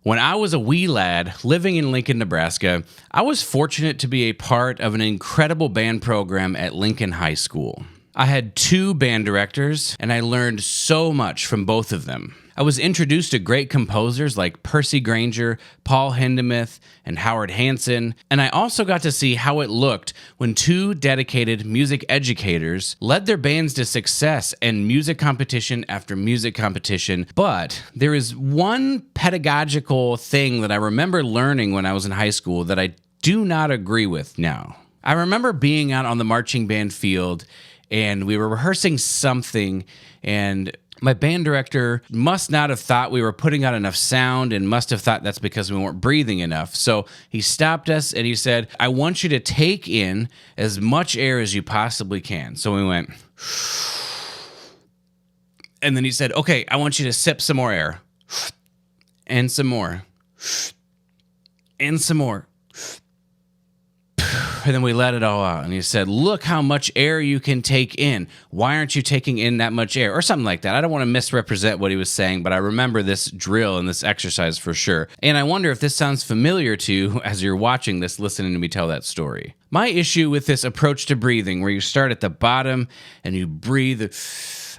When I was a wee lad living in Lincoln, Nebraska, I was fortunate to be a part of an incredible band program at Lincoln High School. I had two band directors, and I learned so much from both of them. I was introduced to great composers like Percy Granger, Paul Hindemith, and Howard Hanson, and I also got to see how it looked when two dedicated music educators led their bands to success in music competition after music competition. But there is one pedagogical thing that I remember learning when I was in high school that I do not agree with now. I remember being out on the marching band field, and we were rehearsing something, and my band director must not have thought we were putting out enough sound and must have thought that's because we weren't breathing enough. So he stopped us and he said, "I want you to take in as much air as you possibly can." So we went, and then he said, "Okay, I want you to sip some more air, and some more, and some more." And then we let it all out. And he said, "Look how much air you can take in. Why aren't you taking in that much air?" Or something like that. I don't want to misrepresent what he was saying, but I remember this drill and this exercise for sure. And I wonder if this sounds familiar to you as you're watching this, listening to me tell that story. My issue with this approach to breathing, where you start at the bottom and you breathe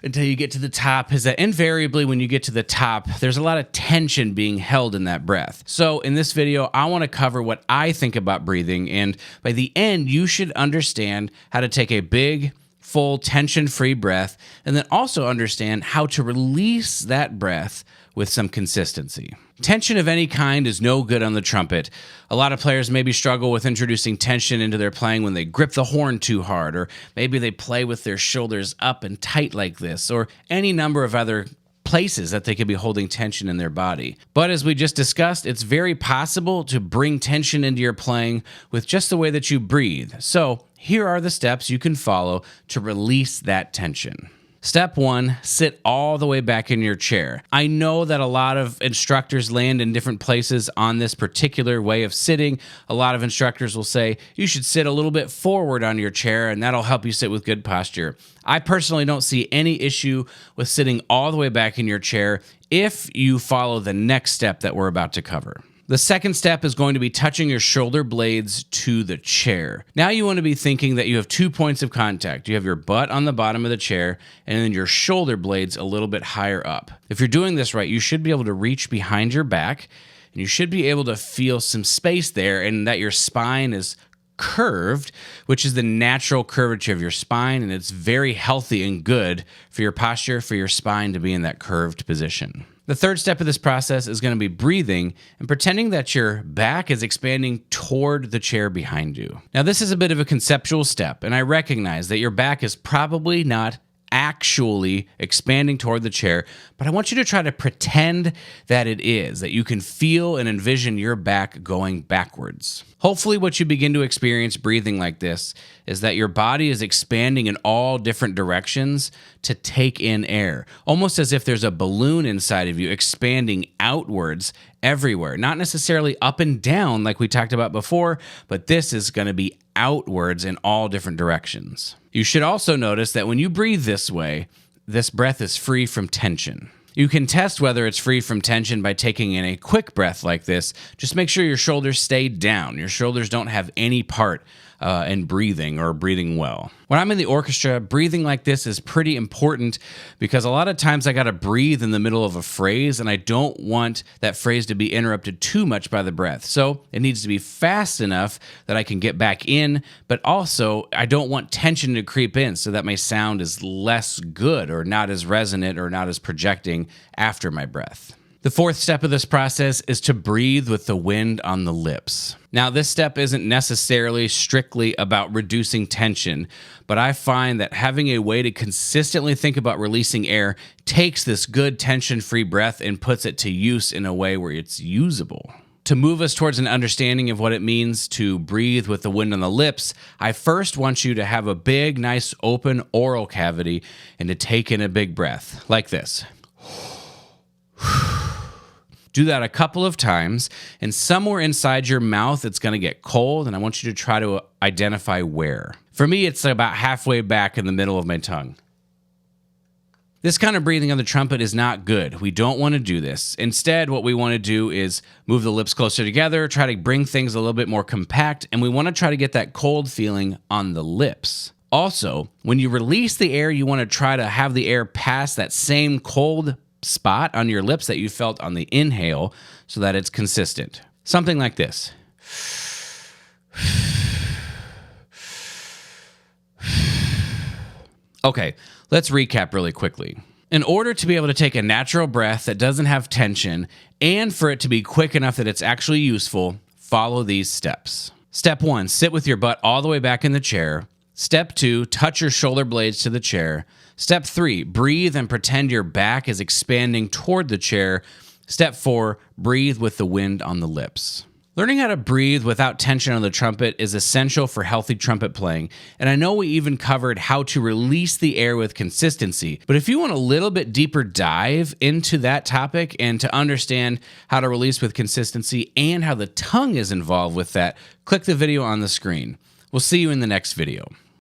until you get to the top, is that invariably when you get to the top, there's a lot of tension being held in that breath. So in this video, I want to cover what I think about breathing, and by the end, you should understand how to take a big, full, tension-free breath, and then also understand how to release that breath with some consistency. Tension of any kind is no good on the trumpet. A lot of players maybe struggle with introducing tension into their playing when they grip the horn too hard, or maybe they play with their shoulders up and tight like this, or any number of other places that they could be holding tension in their body. But as we just discussed, it's very possible to bring tension into your playing with just the way that you breathe. So here are the steps you can follow to release that tension. Step 1, sit all the way back in your chair. I know that a lot of instructors land in different places on this particular way of sitting. A lot of instructors will say you should sit a little bit forward on your chair, and that'll help you sit with good posture. I personally don't see any issue with sitting all the way back in your chair if you follow the next step that we're about to cover. The second step is going to be touching your shoulder blades to the chair. Now you want to be thinking that you have 2 points of contact. You have your butt on the bottom of the chair and then your shoulder blades a little bit higher up. If you're doing this right, you should be able to reach behind your back, and you should be able to feel some space there, and that your spine is curved, which is the natural curvature of your spine, and it's very healthy and good for your posture, for your spine to be in that curved position. The third step of this process is going to be breathing and pretending that your back is expanding toward the chair behind you. Now, this is a bit of a conceptual step, and I recognize that your back is probably not actually expanding toward the chair, but I want you to try to pretend that it is, that you can feel and envision your back going backwards. Hopefully what you begin to experience breathing like this is that your body is expanding in all different directions to take in air, almost as if there's a balloon inside of you expanding outwards everywhere, not necessarily up and down like we talked about before, but this is going to be outwards in all different directions. You should also notice that when you breathe this way, this breath is free from tension. You can test whether it's free from tension by taking in a quick breath like this. Just make sure your shoulders stay down. Your shoulders don't have any part in breathing or breathing well. When I'm in the orchestra, breathing like this is pretty important because a lot of times I got to breathe in the middle of a phrase, and I don't want that phrase to be interrupted too much by the breath. So it needs to be fast enough that I can get back in, but also I don't want tension to creep in so that my sound is less good or not as resonant or not as projecting after my breath. The fourth step of this process is to breathe with the wind on the lips. Now, this step isn't necessarily strictly about reducing tension, but I find that having a way to consistently think about releasing air takes this good tension-free breath and puts it to use in a way where it's usable. To move us towards an understanding of what it means to breathe with the wind on the lips, I first want you to have a big, nice, open oral cavity and to take in a big breath, like this. Do that a couple of times, and somewhere inside your mouth it's going to get cold, and I want you to try to identify where. For me, it's about halfway back in the middle of my tongue. This kind of breathing on the trumpet is not good. We don't want to do this. Instead, what we want to do is move the lips closer together, try to bring things a little bit more compact, and we want to try to get that cold feeling on the lips. Also, when you release the air, you want to try to have the air pass that same cold spot on your lips that you felt on the inhale so that it's consistent. Something like this. Okay, let's recap really quickly. In order to be able to take a natural breath that doesn't have tension and for it to be quick enough that it's actually useful, follow these steps. Step 1, sit with your butt all the way back in the chair. Step 2, touch your shoulder blades to the chair. Step 3, breathe and pretend your back is expanding toward the chair. Step 4, breathe with the wind on the lips. Learning how to breathe without tension on the trumpet is essential for healthy trumpet playing, and I know we even covered how to release the air with consistency, but if you want a little bit deeper dive into that topic and to understand how to release with consistency and how the tongue is involved with that, click the video on the screen. We'll see you in the next video.